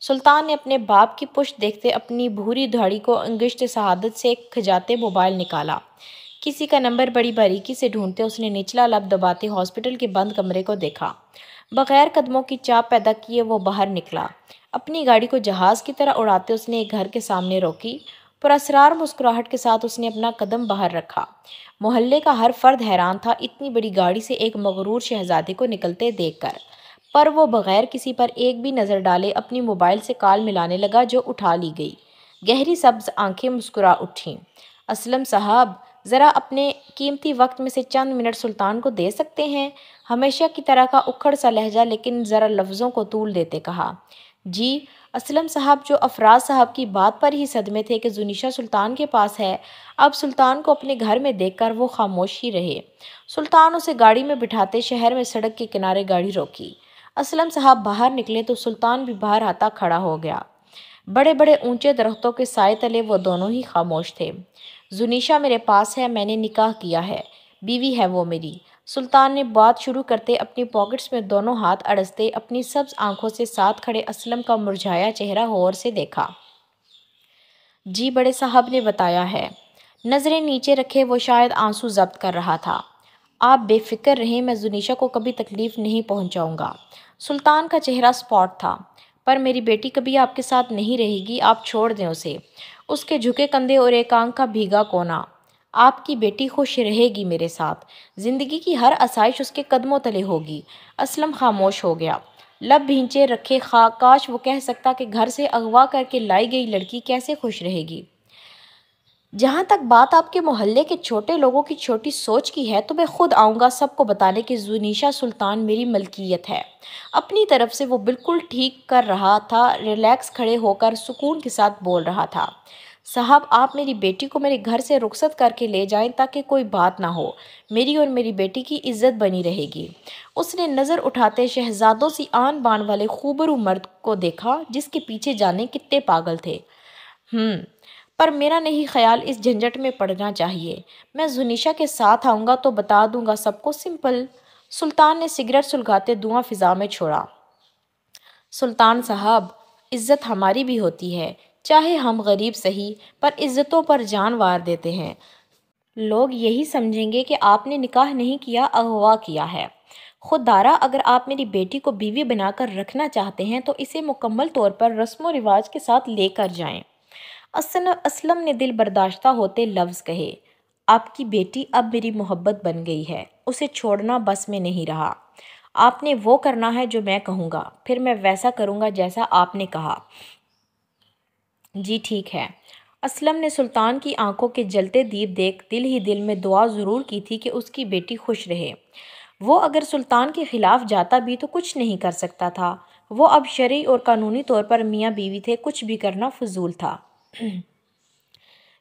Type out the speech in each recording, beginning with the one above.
سلطان نے اپنے باپ کی پشت دیکھتے اپنی بھوری دھاڑی کو انگشت شہادت سے کھجاتے موبائل نکالا۔ کسی کا نمبر بڑی باریکی سے ڈھونڈتے اس نے نچلا لب دباتے ہاسپٹل کے بند کمرے کو دیکھا۔ بغیر قدموں کی چاپ پیدا کیے وہ باہر نکلا۔ اپنی گاڑی کو جہاز کی طرح اڑاتے اس نے ایک گھر کے سامنے روکی۔ پراسرار مسکراہٹ کے ساتھ اس نے اپنا قدم باہر رکھا۔ محلے کا ہر فرد حیران تھا اتنی بڑی گاڑی سے ایک مغرور شہزادے کو نکلتے دیکھ کر، پر وہ بغیر کسی پر ایک بھی نظر ڈالے اپنی موبائل سے کال ملانے لگا جو اٹھا لی گئی۔ گہری سبز آنکھیں مسکرا اٹھیں۔ اسلم صاحب، ذرا اپنے قیمتی وقت میں سے چند منٹ سلطان کو دے سکتے ہیں؟ ہمیشہ کی طرح کا اکھڑ سا لہجہ لیکن ذرا لفظوں کو طول دیتے کہا۔ جی اسلم صاحب، جو افراز صاحب کی بات پر ہی صدمے تھے کہ زنیشہ سلطان کے پاس ہے، اب سلطان کو اپنے گھر میں دیکھ کر وہ خاموش ہی رہے۔ سلطان اسے گاڑی میں بٹھاتے شہر میں سڑک کے کنارے گاڑی روکی۔ اسلم صاحب باہر نکلے تو سلطان بھی باہر آتا کھڑا ہو گیا۔ بڑے بڑے اونچے درختوں کے سائے تلے وہ دونوں ہی خاموش تھے۔ زنیشہ میرے پاس ہے، میں نے نکاح کیا ہے، بیوی ہے وہ میری۔ سلطان نے بات شروع کرتے اپنی پاکٹس میں دونوں ہاتھ اڑستے اپنی سبز آنکھوں سے ساتھ کھڑے اسلم کا مرجھایا چہرہ غور سے دیکھا۔ جی بڑے صاحب نے بتایا ہے۔ نظریں نیچے رکھے وہ شاید آنسو ضبط کر رہا تھا۔ آپ بے فکر رہیں، میں زنیشہ کو کبھی تکلیف نہیں پہنچاؤں گا۔ سلطان کا چہرہ سپاٹ تھا۔ پر میری بیٹی کبھی آپ کے ساتھ نہیں رہے گی، آپ چھوڑ دیں اسے۔ اس کے جھکے کندھے اور ایک آنکھ کا بھیگا کونا۔ آپ کی بیٹی خوش رہے گی میرے ساتھ، زندگی کی ہر آسائش اس کے قدموں تلے ہوگی۔ اسلم خاموش ہو گیا، لب بھینچے رکھے، کاش وہ کہہ سکتا کہ گھر سے اغوا کر کے لائی گئی لڑکی کیسے خوش رہے گی۔ جہاں تک بات آپ کے محلے کے چھوٹے لوگوں کی چھوٹی سوچ کی ہے تو میں خود آؤں گا سب کو بتانے کہ زنیشہ سلطان میری ملکیت ہے۔ اپنی طرف سے وہ بالکل ٹھیک کر رہا تھا، ریلیکس کھڑے ہو کر سکون کے ساتھ بول رہا تھا۔ صاحب، آپ میری بیٹی کو میرے گھر سے رخصت کر کے لے جائیں تاکہ کوئی بات نہ ہو، میری اور میری بیٹی کی عزت بنی رہے گی۔ اس نے نظر اٹھاتے شہزادوں سی آن بان والے خوبرو مرد کو دیکھا جس کے پیچھے جانے کتنے پاگل تھے۔ پر میرا نہیں خیال اس جھنجٹ میں پڑنا چاہیے۔ میں زنیشہ کے ساتھ آؤں گا تو بتا دوں گا سب کو، سمپل۔ سلطان نے سگریٹ سلگاتے دھواں فضا میں چھوڑا۔ سلطان صاحب، عزت ہماری بھی ہوتی ہے، چاہے ہم غریب سہی، پر عزتوں پر جان وار دیتے ہیں۔ لوگ یہی سمجھیں گے کہ آپ نے نکاح نہیں کیا، اغوا کیا ہے۔ خود دارا، اگر آپ میری بیٹی کو بیوی بنا کر رکھنا چاہتے ہیں تو اسے مکمل طور پر رسم و رواج کے ساتھ لے کر جائیں۔ اسلم نے دل برداشتہ ہوتے لفظ کہے۔ آپ کی بیٹی اب میری محبت بن گئی ہے، اسے چھوڑنا بس میں نہیں رہا۔ آپ نے وہ کرنا ہے جو میں کہوں گا، پھر میں ویسا کروں گا جیسا آپ نے کہا۔ جی ٹھیک ہے۔ اسلم نے سلطان کی آنکھوں کے جلتے دیپ دیکھ دل ہی دل میں دعا ضرور کی تھی کہ اس کی بیٹی خوش رہے۔ وہ اگر سلطان کے خلاف جاتا بھی تو کچھ نہیں کر سکتا تھا۔ وہ اب شرعی اور قانونی طور پر میاں بیوی تھے، کچھ بھی کرنا فضول تھا۔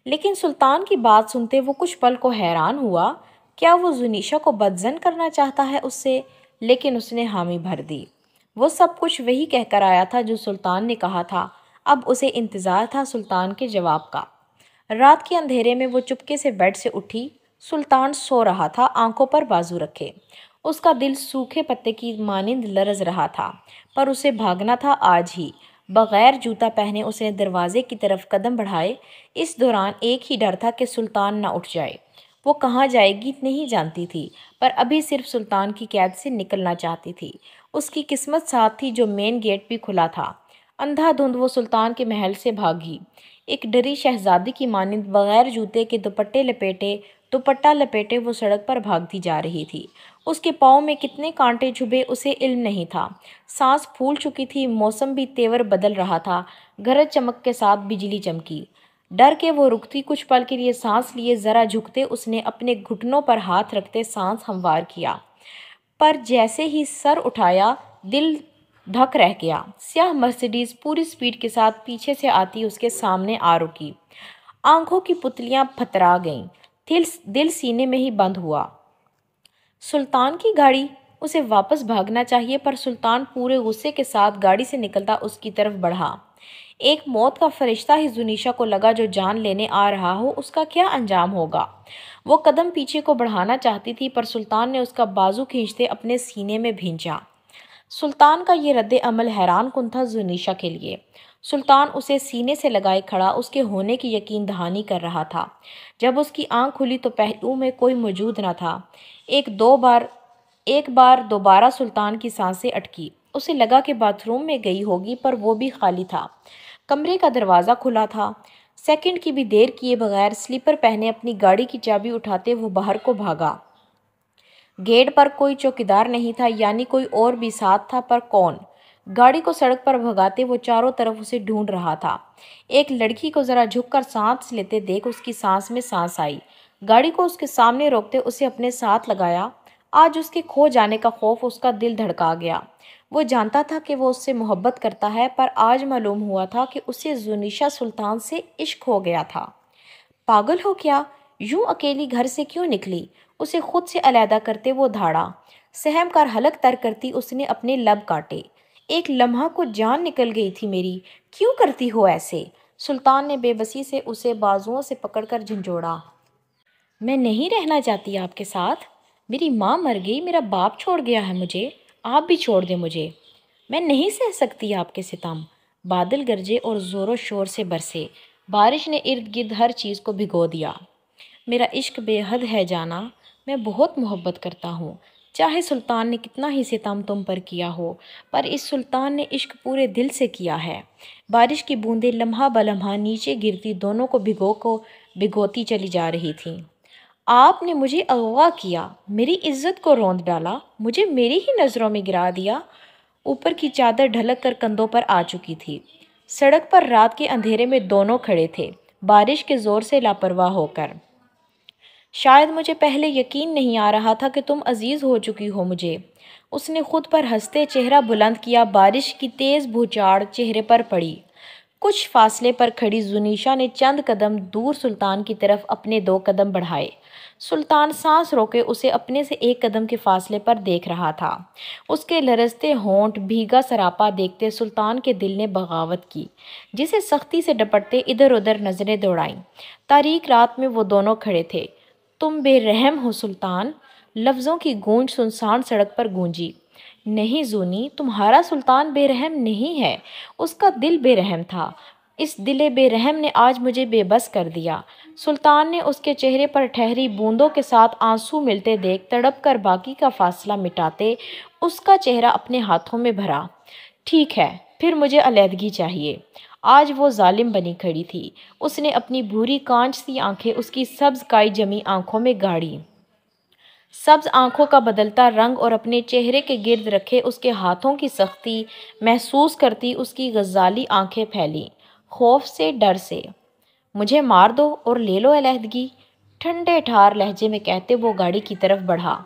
لیکن سلطان کی بات سنتے وہ کچھ پل کو حیران ہوا۔ کیا وہ زنیشہ کو بدظن کرنا چاہتا ہے اس سے؟ لیکن اس نے حامی بھر دی۔ وہ سب کچھ وہی کہہ کر آیا تھا جو سلطان نے کہا تھا، اب اسے انتظار تھا سلطان کے جواب کا۔ رات کے اندھیرے میں وہ چپکے سے بیڈ سے اٹھی۔ سلطان سو رہا تھا، آنکھوں پر بازو رکھے۔ اس کا دل سوکھے پتے کی مانند لرز رہا تھا، پر اسے بھاگنا تھا آج ہی۔ بغیر جوتا پہنے اس نے دروازے کی طرف قدم بڑھائے۔ اس دوران ایک ہی ڈر تھا کہ سلطان نہ اٹھ جائے۔ وہ کہاں جائے گی نہیں جانتی تھی، پر ابھی صرف سلطان کی قید سے نکلنا چاہتی تھی۔ اس کی قسمت ساتھ تھی جو مین گیٹ بھی کھلا تھا۔ اندھا دھند وہ سلطان کے محل سے بھاگی، ایک ڈری شہزادی کی مانند بغیر جوتے کے دوپٹہ لپیٹے وہ سڑک پر بھاگتی جا رہی تھی۔ اس کے پاؤں میں کتنے کانٹے چبھے اسے علم نہیں تھا۔ سانس پھول چکی تھی، موسم بھی تیور بدل رہا تھا، گرج چمک کے ساتھ بجلی چمکی۔ ڈر کے وہ رکتی، کچھ پل کے لیے سانس لیے ذرا جھکتے اس نے اپنے گھٹنوں پر ہاتھ رکھتے سانس ہموار کیا، پر جیسے ہی سر اٹھایا دل دھک رہ گیا۔ سیاہ مرسیڈیز پوری سپیڈ کے ساتھ پیچھے سے آتی اس کے سامنے آ رکی۔ آنکھوں کی پتلیاں پھترا گئیں، دل سینے میں ہی بند ہوا۔ سلطان کی گاڑی، اسے واپس بھاگنا چاہیے، پر سلطان پورے غصے کے ساتھ گاڑی سے نکلتا اس کی طرف بڑھا۔ ایک موت کا فرشتہ ہی زنیشہ کو لگا جو جان لینے آ رہا ہو، اس کا کیا انجام ہوگا؟ وہ قدم پیچھے کو بڑھانا چاہتی تھی، پر سلطان نے اس کا بازو کھینچتے اپنے سینے میں بھینچا۔ سلطان کا یہ رد عمل حیران کن تھا زنیشا کے لیے۔ سلطان اسے سینے سے لگائے کھڑا اس کے ہونے کی یقین دہانی کر رہا تھا۔ جب اس کی آنکھ کھلی تو پہلو میں کوئی موجود نہ تھا۔ ایک بار دوبارہ سلطان کی سانسیں اٹکی۔ اسے لگا کہ باتھ روم میں گئی ہوگی، پر وہ بھی خالی تھا۔ کمرے کا دروازہ کھلا تھا۔ سیکنڈ کی بھی دیر کیے بغیر سلیپر پہنے اپنی گاڑی کی چابی اٹھاتے وہ باہر کو بھاگا۔ گیٹ پر کوئی چوکیدار نہیں تھا، یعنی کوئی اور بھی ساتھ تھا، پر کون؟ گاڑی کو سڑک پر بھگاتے وہ چاروں طرف اسے ڈھونڈ رہا تھا۔ ایک لڑکی کو ذرا جھک کر سانس لیتے دیکھ اس کی سانس میں سانس آئی۔ گاڑی کو اس کے سامنے روکتے اسے اپنے ساتھ لگایا۔ آج اس کے کھو جانے کا خوف اس کا دل دھڑکا گیا۔ وہ جانتا تھا کہ وہ اس سے محبت کرتا ہے، پر آج معلوم ہوا تھا کہ اسے زنیشا سلطان سے عشق ہو گیا تھا۔ پاگل ہو کیا؟ یوں اکیلی گھر سے کیوں نکلی؟ اسے خود سے علیحدہ کرتے وہ دھاڑا۔ سہم کر حلق تر کرتی اس نے اپنے لب کاٹے۔ ایک لمحہ کو جان نکل گئی تھی میری، کیوں کرتی ہو ایسے؟ سلطان نے بے بسی سے اسے بازوؤں سے پکڑ کر جھنجھوڑا۔ میں نہیں رہنا چاہتی آپ کے ساتھ۔ میری ماں مر گئی، میرا باپ چھوڑ گیا ہے مجھے، آپ بھی چھوڑ دیں مجھے۔ میں نہیں سہ سکتی آپ کے ستم۔ بادل گرجے اور زور و شور سے برسے۔ بارش نے ارد گرد ہر چیز کو بھگو دیا۔ میرا عشق بے حد ہے جانا، میں بہت محبت کرتا ہوں۔ چاہے سلطان نے کتنا ہی ستم تم پر کیا ہو، پر اس سلطان نے عشق پورے دل سے کیا ہے۔ بارش کی بوندیں لمحہ بلمحہ نیچے گرتی دونوں کو بھگوتی چلی جا رہی تھیں۔ آپ نے مجھے اغوا کیا، میری عزت کو روند ڈالا، مجھے میری ہی نظروں میں گرا دیا۔ اوپر کی چادر ڈھلک کر کندھوں پر آ چکی تھی۔ سڑک پر رات کے اندھیرے میں دونوں کھڑے تھے، بارش کے زور سے لاپرواہ ہو کر۔ شاید مجھے پہلے یقین نہیں آ رہا تھا کہ تم عزیز ہو چکی ہو مجھے۔ اس نے خود پر ہنستے چہرہ بلند کیا۔ بارش کی تیز بھوچاڑ چہرے پر پڑی۔ کچھ فاصلے پر کھڑی زنیشا نے چند قدم دور سلطان کی طرف اپنے 2 قدم بڑھائے۔ سلطان سانس روکے اسے اپنے سے 1 قدم کے فاصلے پر دیکھ رہا تھا۔ اس کے لرزتے ہونٹ بھیگا سراپا دیکھتے سلطان کے دل نے بغاوت کی، جسے سختی سے ڈپٹتے ادھر ادھر نظریں دوڑائیں۔ تاریک رات میں وہ دونوں کھڑے تھے۔ تم بے رحم ہو سلطان، لفظوں کی گونج سنسان سڑک پر گونجی۔ نہیں زونی، تمہارا سلطان بے رحم نہیں ہے، اس کا دل بے رحم تھا۔ اس دل بے رحم نے آج مجھے بے بس کر دیا۔ سلطان نے اس کے چہرے پر ٹھہری بوندوں کے ساتھ آنسو ملتے دیکھ تڑپ کر باقی کا فاصلہ مٹاتے اس کا چہرہ اپنے ہاتھوں میں بھرا۔ ٹھیک ہے، پھر مجھے علیحدگی چاہیے۔ آج وہ ظالم بنی کھڑی تھی۔ اس نے اپنی بھوری کانچ سی آنکھیں اس کی سبز کائی جمی آنکھوں میں گاڑی۔ سبز آنکھوں کا بدلتا رنگ اور اپنے چہرے کے گرد رکھے اس کے ہاتھوں کی سختی محسوس کرتی اس کی غزالی آنکھیں پھیلیں، خوف سے، ڈر سے۔ مجھے مار دو اور لے لو علیحدگی، ٹھنڈے ٹھار لہجے میں کہتے وہ گاڑی کی طرف بڑھا۔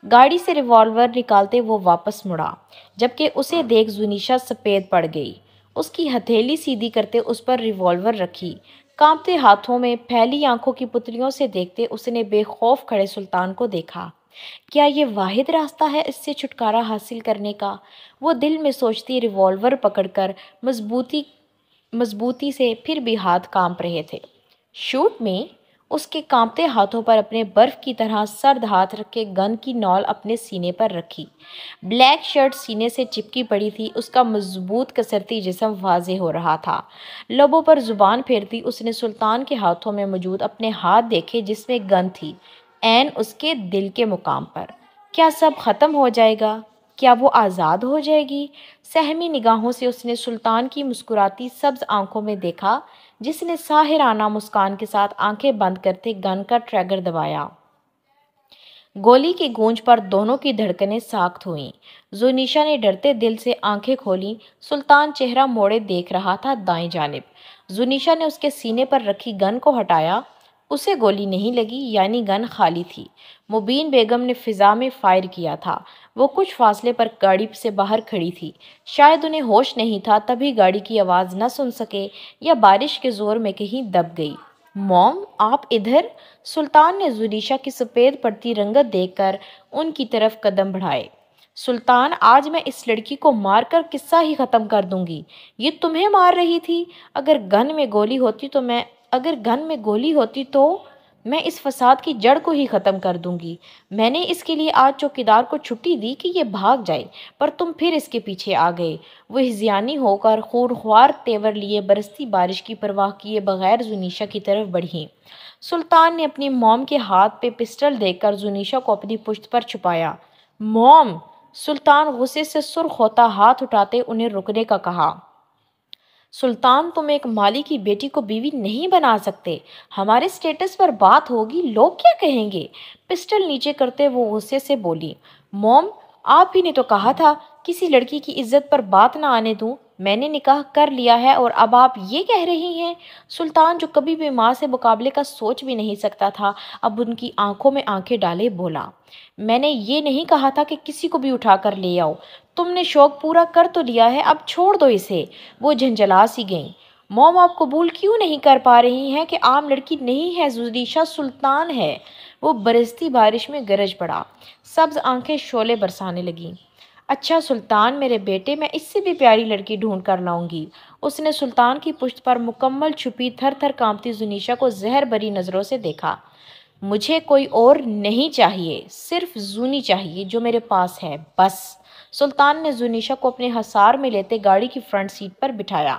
گاڑی سے ریوالور نکالتے وہ واپس مڑا، جبکہ اسے دیکھ زنیشا سفید پڑ گئی۔ اس کی ہتھیلی سیدھی کرتے اس پر ریوالور رکھی۔ کانپتے ہاتھوں میں پھیلی آنکھوں کی پتلیوں سے دیکھتے اس نے بے خوف کھڑے سلطان کو دیکھا۔ کیا یہ واحد راستہ ہے اس سے چھٹکارا حاصل کرنے کا؟ وہ دل میں سوچتی ریوالور پکڑ کر مضبوطی سے، پھر بھی ہاتھ کانپ رہے تھے۔ شوٹ میں اس کے کانپتے ہاتھوں پر اپنے برف کی طرح سرد ہاتھ رکھ کے گن کی نول اپنے سینے پر رکھی۔ بلیک شرٹ سینے سے چپکی پڑی تھی، اس کا مضبوط کسرتی جسم واضح ہو رہا تھا۔ لبوں پر زبان پھیرتی اس نے سلطان کے ہاتھوں میں موجود اپنے ہاتھ دیکھے جس میں گن تھی، عین اس کے دل کے مقام پر۔ کیا سب ختم ہو جائے گا؟ کیا وہ آزاد ہو جائے گی؟ سہمی نگاہوں سے اس نے سلطان کی مسکراتی سبز آنکھوں میں دیکھا، جس نے ساحرانہ مسکان کے ساتھ آنکھیں بند کرتے گن کا ٹریگر دبایا۔ گولی کی گونج پر دونوں کی دھڑکنیں ساخت ہوئیں۔ زنیشا نے ڈرتے دل سے آنکھیں کھولیں۔ سلطان چہرہ موڑے دیکھ رہا تھا دائیں جانب۔ زنیشا نے اس کے سینے پر رکھی گن کو ہٹایا۔ اسے گولی نہیں لگی، یعنی گن خالی تھی۔ مبین بیگم نے فضا میں فائر کیا تھا۔ وہ کچھ فاصلے پر گاڑی سے باہر کھڑی تھی۔ شاید انہیں ہوش نہیں تھا، تبھی گاڑی کی آواز نہ سن سکے یا بارش کے زور میں کہیں دب گئی۔ موم، آپ ادھر؟ سلطان نے زنیشا کی سفید پڑتی رنگت دیکھ کر ان کی طرف قدم بڑھائے۔ سلطان، آج میں اس لڑکی کو مار کر قصہ ہی ختم کر دوں گی۔ یہ تمہیں مار رہی تھی؟ اگر گن میں گولی ہوتی تو میں اس فساد کی جڑ کو ہی ختم کر دوں گی۔ میں نے اس کے لیے آج چوکیدار کو چھٹی دی کہ یہ بھاگ جائے، پر تم پھر اس کے پیچھے آ گئے۔ وہ ہذیانی ہو کر خونخوار تیور لیے برستی بارش کی پرواہ کیے بغیر زنیشا کی طرف بڑھیں۔ سلطان نے اپنی موم کے ہاتھ پہ پسٹل دیکھ کر زنیشا کو اپنی پشت پر چھپایا۔ موم! سلطان غصے سے سرخ ہوتا ہاتھ اٹھاتے انہیں رکنے کا کہا۔ سلطان، تم ایک مالی کی بیٹی کو بیوی نہیں بنا سکتے۔ ہمارے سٹیٹس پر بات ہوگی، لوگ کیا کہیں گے؟ پسٹل نیچے کرتے وہ غصے سے بولی۔ موم، آپ ہی نے تو کہا تھا کسی لڑکی کی عزت پر بات نہ آنے دوں۔ میں نے نکاح کر لیا ہے اور اب آپ یہ کہہ رہی ہیں؟ سلطان، جو کبھی بھی ماں سے مقابلے کا سوچ بھی نہیں سکتا تھا، اب ان کی آنکھوں میں آنکھیں ڈالے بولا۔ میں نے یہ نہیں کہا تھا کہ کسی کو بھی اٹھا کر لے آؤ۔ تم نے شوق پورا کر تو لیا ہے، اب چھوڑ دو اسے۔ وہ جھنجھلا سی گئیں۔ موم، آپ قبول کیوں نہیں کر پا رہی ہیں کہ عام لڑکی نہیں ہے، زنیشا سلطان ہے؟ وہ برستی بارش میں گرج پڑا۔ سبز آنکھیں شعلے برسانے لگیں۔ اچھا سلطان میرے بیٹے، میں اس سے بھی پیاری لڑکی ڈھونڈ کر لاؤں گی۔ اس نے سلطان کی پشت پر مکمل چھپی تھر تھر کانپتی زنیشا کو زہر بری نظروں سے دیکھا۔ مجھے کوئی اور نہیں چاہیے، صرف زونی چاہیے جو میرے پاس ہے، بس۔ سلطان نے زنیشا کو اپنے حصار میں لیتے گاڑی کی فرنٹ سیٹ پر بٹھایا۔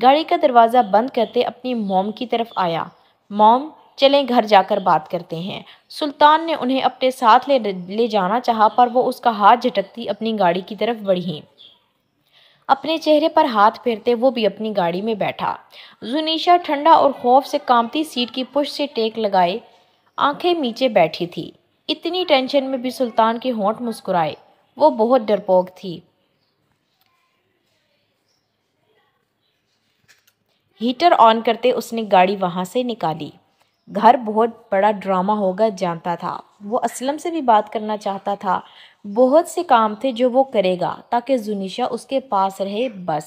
گاڑی کا دروازہ بند کرتے اپنی موم کی طرف آیا۔ موم، چلیں گھر جا کر بات کرتے ہیں۔ سلطان نے انہیں اپنے ساتھ لے جانا چاہا، پر وہ اس کا ہاتھ جھٹکتی اپنی گاڑی کی طرف بڑھیں۔ اپنے چہرے پر ہاتھ پھیرتے وہ بھی اپنی گاڑی میں بیٹھا۔ زنیشا ٹھنڈا اور خوف سے کانپتی سیٹ کی پشت سے ٹیک لگائے آنکھیں میچے بیٹھی تھی۔ اتنی ٹینشن میں بھی سلطان کے ہونٹ مسکرائے۔ وہ بہت ڈرپوک تھی۔ ہیٹر آن کرتے اس نے گاڑی وہاں سے نکالی۔ گھر بہت بڑا ڈرامہ ہوگا جانتا تھا۔ وہ اسلم سے بھی بات کرنا چاہتا تھا۔ بہت سے کام تھے جو وہ کرے گا تاکہ زنیشا اس کے پاس رہے، بس۔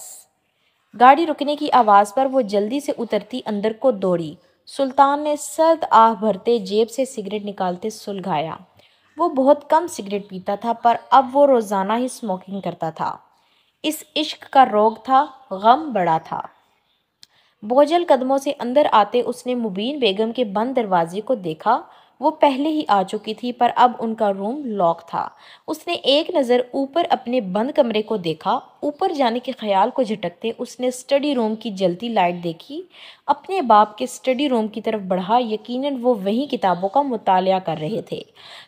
گاڑی رکنے کی آواز پر وہ جلدی سے اترتی اندر کو دوڑی۔ سلطان نے سرد آہ بھرتے جیب سے سگریٹ نکالتے سلگایا۔ وہ بہت کم سگریٹ پیتا تھا، پر اب وہ روزانہ ہی اسموکنگ کرتا تھا۔ اس عشق کا روگ تھا، غم بڑا تھا۔ بوجھل قدموں سے اندر آتے اس نے مبین بیگم کے بند دروازے کو دیکھا۔ وہ پہلے ہی آ چکی تھی، پر اب ان کا روم لاک تھا۔ اس نے ایک نظر اوپر اپنے بند کمرے کو دیکھا۔ اوپر جانے کے خیال کو جھٹکتے اس نے اسٹڈی روم کی جلتی لائٹ دیکھی۔ اپنے باپ کے اسٹڈی روم کی طرف بڑھا، یقیناً وہ وہیں کتابوں کا مطالعہ کر رہے تھے۔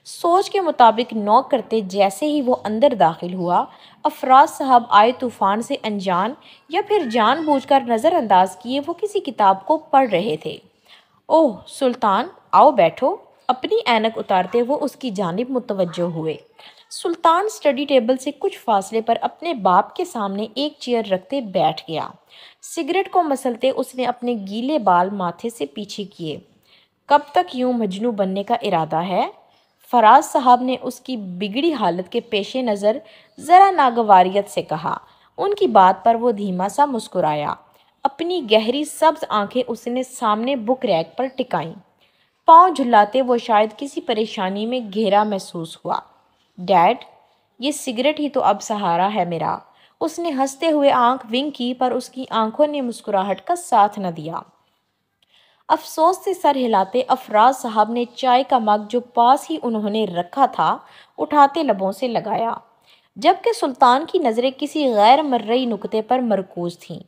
سوچ کے مطابق نوک کرتے جیسے ہی وہ اندر داخل ہوا، افراز صاحب آئے طوفان سے انجان یا پھر جان بوجھ کر نظر انداز کیے وہ کسی کتاب کو پڑھ رہے تھے۔ اوہ سلطان، آؤ بیٹھو۔ اپنی اینک اتارتے وہ اس کی جانب متوجہ ہوئے۔ سلطان اسٹڈی ٹیبل سے کچھ فاصلے پر اپنے باپ کے سامنے ایک چیئر رکھتے بیٹھ گیا۔ سگریٹ کو مسلتے اس نے اپنے گیلے بال ماتھے سے پیچھے کیے۔ کب تک یوں مجنوں بننے کا ارادہ ہے؟ فراز صاحب نے اس کی بگڑی حالت کے پیش نظر ذرا ناگواریت سے کہا۔ ان کی بات پر وہ دھیما سا مسکرایا۔ اپنی گہری سبز آنکھیں اس نے سامنے بک ریک پر ٹکائیں۔ پاؤں جھلاتے وہ شاید کسی پریشانی میں گھیرا محسوس ہوا۔ ڈیڈ، یہ سگریٹ ہی تو اب سہارا ہے میرا۔ اس نے ہنستے ہوئے آنکھ ونک کی، پر اس کی آنکھوں نے مسکراہٹ کا ساتھ نہ دیا۔ افسوس سے سر ہلاتے افراز صاحب نے چائے کا مگ جو پاس ہی انہوں نے رکھا تھا اٹھاتے لبوں سے لگایا، جبکہ سلطان کی نظریں کسی غیر مرئی نکتے پر مرکوز تھیں۔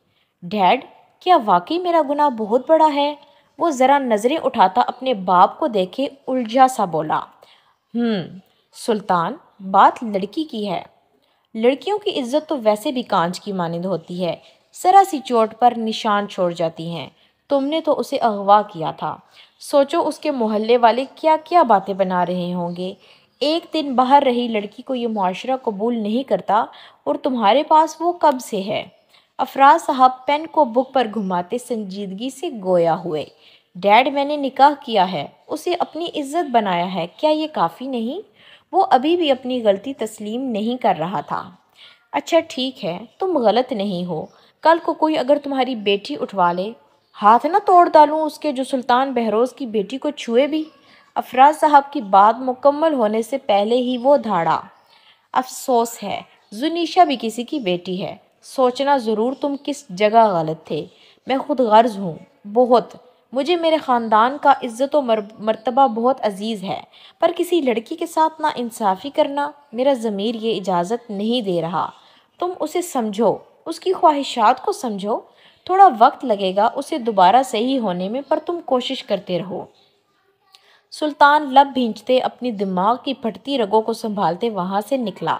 ڈیڈ، کیا واقعی میرا گناہ بہت بڑا ہے؟ وہ ذرا نظریں اٹھاتا اپنے باپ کو دیکھے الجھا سا بولا۔ سلطان، بات لڑکی کی ہے۔ لڑکیوں کی عزت تو ویسے بھی کانچ کی مانند ہوتی ہے، ذرا سی چوٹ پر نشان چھوڑ جاتی ہیں۔ تم نے تو اسے اغوا کیا تھا۔ سوچو اس کے محلے والے کیا کیا باتیں بنا رہے ہوں گے۔ ایک دن باہر رہی لڑکی کو یہ معاشرہ قبول نہیں کرتا، اور تمہارے پاس وہ کب سے ہے؟ افراز صاحب پین کو بک پر گھماتے سنجیدگی سے گویا ہوئے۔ ڈیڈ، میں نے نکاح کیا ہے، اسے اپنی عزت بنایا ہے، کیا یہ کافی نہیں؟ وہ ابھی بھی اپنی غلطی تسلیم نہیں کر رہا تھا۔ اچھا ٹھیک ہے، تم غلط نہیں ہو۔ کل کو کوئی اگر تمہاری بیٹی اٹھوا لے، ہاتھ نہ توڑ ڈالوں اس کے جو سلطان بہروز کی بیٹی کو چھوئے بھی۔ افراز صاحب کی بات مکمل ہونے سے پہلے ہی وہ دھاڑا۔ افسوس ہے، زنیشا بھی کسی کی بیٹی ہے۔ سوچنا ضرور تم کس جگہ غلط تھے۔ میں خود غرض ہوں، بہت۔ مجھے میرے خاندان کا عزت و مرتبہ بہت عزیز ہے، پر کسی لڑکی کے ساتھ ناانصافی کرنا میرا ضمیر یہ اجازت نہیں دے رہا۔ تم اسے سمجھو، اس کی خواہشات کو سمجھو، تھوڑا وقت لگے گا اسے دوبارہ صحیح ہونے میں، پر تم کوشش کرتے رہو۔ سلطان لب بھینچتے اپنی دماغ کی پھٹتی رگوں کو سنبھالتے وہاں سے نکلا۔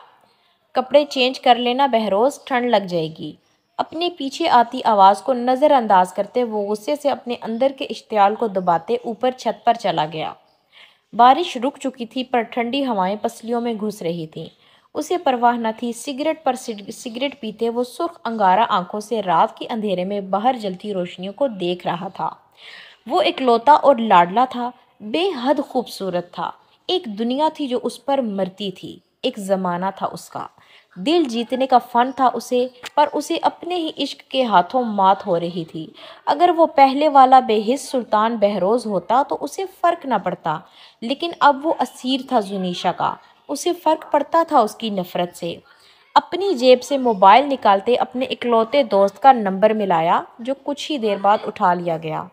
کپڑے چینج کر لینا بہروز، ٹھنڈ لگ جائے گی۔ اپنے پیچھے آتی آواز کو نظر انداز کرتے وہ غصے سے اپنے اندر کے اشتعال کو دباتے اوپر چھت پر چلا گیا۔ بارش رک چکی تھی پر ٹھنڈی ہوائیں پسلیوں میں گھس رہی تھیں۔ اسے پرواہ نہ تھی، سگریٹ پر سگریٹ پیتے وہ سرخ انگارہ آنکھوں سے رات کے اندھیرے میں باہر جلتی روشنیوں کو دیکھ رہا تھا۔ وہ اکلوتا اور لاڈلا تھا، بے حد خوبصورت تھا۔ ایک دنیا تھی جو اس پر مرتی تھی، ایک زمانہ تھا اس کا۔ دل جیتنے کا فن تھا اسے، پر اسے اپنے ہی عشق کے ہاتھوں مات ہو رہی تھی۔ اگر وہ پہلے والا بے حس سلطان بہروز ہوتا تو اسے فرق نہ پڑتا، لیکن اب وہ اسیر تھا زنیشا کا۔ اسے فرق پڑتا تھا اس کی نفرت سے۔ اپنی جیب سے موبائل نکالتے اپنے اکلوتے دوست کا نمبر ملایا، جو کچھ ہی دیر بعد اٹھا لیا گیا۔